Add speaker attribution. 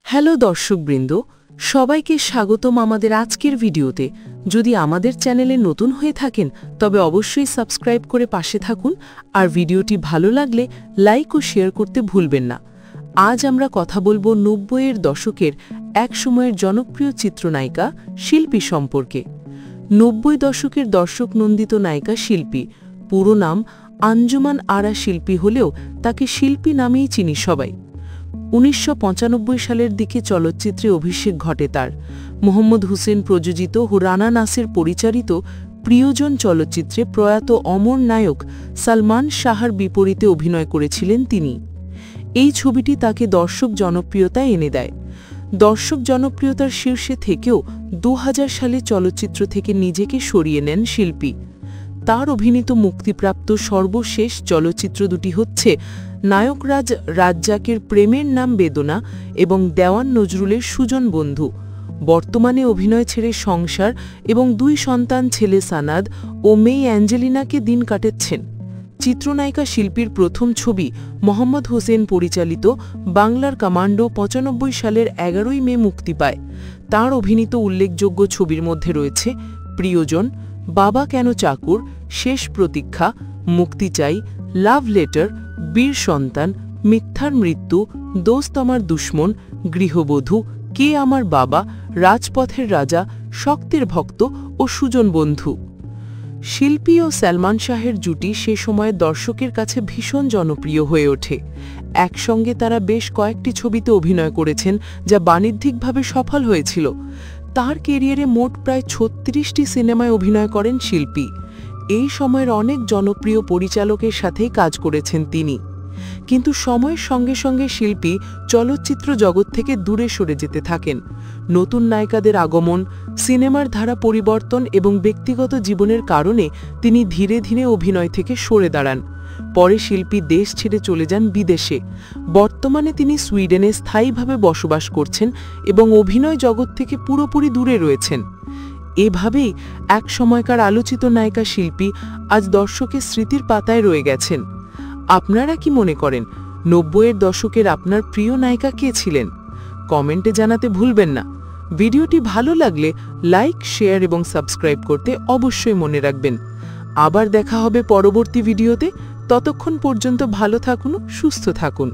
Speaker 1: Hello দর্শকবৃন্দ, সবাইকে স্বাগতম আমাদের আজকের ভিডিওতে। যদি আমাদের চ্যানেলে নতুন হয়ে থাকেন তবে অবশ্যই সাবস্ক্রাইব করে পাশে থাকুন, আর ভিডিওটি ভালো লাগলে লাইক ও শেয়ার করতে ভুলবেন না। আজ আমরা কথা বলবো ৯০-এর দশকের এক সময়ের জনপ্রিয় চিত্রনায়িকা শিল্পী সম্পর্কে। ৯০ দশকের দর্শক নন্দিত নায়িকা শিল্পী, পুরো নাম আঞ্জুমান আরা শিল্পী হলেও তাকে শিল্পী নামেই চিনি সবাই। ১৯৯৫ সালের দিকে চলচ্চিত্রে অভিষেক ঘটে তার। মোহাম্মদ হুসেন প্রযোজিত ও রানা নাসির পরিচালিত প্রিয়জন চলচ্চিত্রে প্রয়াত অমর নায়ক সালমান শাহর বিপরীতে অভিনয় করেছিলেন তিনি। এই ছবিটি তাকে দর্শক জনপ্রিয়তা এনে দেয়। দর্শক জনপ্রিয়তার শীর্ষে থেকেও ২০০০ সালে চলচ্চিত্র থেকে নিজেকে সরিয়ে নেন শিল্পী। তার অভিনীত মুক্তিপ্রাপ্ত সর্বশেষ চলচ্চিত্র দুটি হচ্ছে নায়করাজ রাজ্জাকের প্রেমের নাম বেদনা এবং দেওয়ান নজরুলের সুজন বন্ধু। বর্তমানে অভিনয় ছেড়ে সংসার এবং ২ সন্তান ছেলে সানাদ ও মেয়ে অ্যাঞ্জেলিনাকে দিন কাটাচ্ছেন। চিত্রনায়িকা শিল্পীর প্রথম ছবি মোহাম্মদ হোসেন পরিচালিত বাংলার কমান্ডো ৯৫ সালের ১১ই মে মুক্তি পায়। তার অভিনীত উল্লেখযোগ্য ছবির মধ্যে রয়েছে প্রিয়জন, বাবা কেন চাকুর, শেষ প্রতীক্ষা, মুক্তি চাই, লাভ লেটার, বীর সন্তান, মিথ্যার মৃত্যু, দোস্ত আমার দুশ্মন, গৃহবধূ, কে আমার বাবা, রাজপথের রাজা, শক্তের ভক্ত ও সুজন বন্ধু। শিল্পী ও সালমান শাহের জুটি সে সময়ে দর্শকের কাছে ভীষণ জনপ্রিয় হয়ে ওঠে। একসঙ্গে তারা বেশ কয়েকটি ছবিতে অভিনয় করেছেন, যা বাণিজ্যিকভাবে সফল হয়েছিল। তার কেরিয়ারে মোট প্রায় ৩৬টি সিনেমায় অভিনয় করেন শিল্পী। এই সময়ের অনেক জনপ্রিয় পরিচালকের সাথেই কাজ করেছেন তিনি। কিন্তু সময়ের সঙ্গে সঙ্গে শিল্পী চলচ্চিত্র জগৎ থেকে দূরে সরে যেতে থাকেন। নতুন নায়িকাদের আগমন, সিনেমার ধারা পরিবর্তন এবং ব্যক্তিগত জীবনের কারণে তিনি ধীরে ধীরে অভিনয় থেকে সরে দাঁড়ান। পরে শিল্পী দেশ ছেড়ে চলে যান বিদেশে। বর্তমানে তিনি সুইডেনে স্থায়ীভাবে বসবাস করছেন এবং অভিনয় জগৎ থেকে পুরোপুরি দূরে রয়েছেন। এভাবেই এক সময়কার আলোচিত নায়িকা শিল্পী আজ দর্শকের স্মৃতির পাতায় রয়ে গেছেন। আপনারা কি মনে করেন ৯০-এর দশকের আপনার প্রিয় নায়িকা কে ছিলেন? কমেন্টে জানাতে ভুলবেন না। ভিডিওটি ভালো লাগলে লাইক, শেয়ার এবং সাবস্ক্রাইব করতে অবশ্যই মনে রাখবেন। আবার দেখা হবে পরবর্তী ভিডিওতে। ততক্ষণ পর্যন্ত ভালো থাকুন, সুস্থ থাকুন।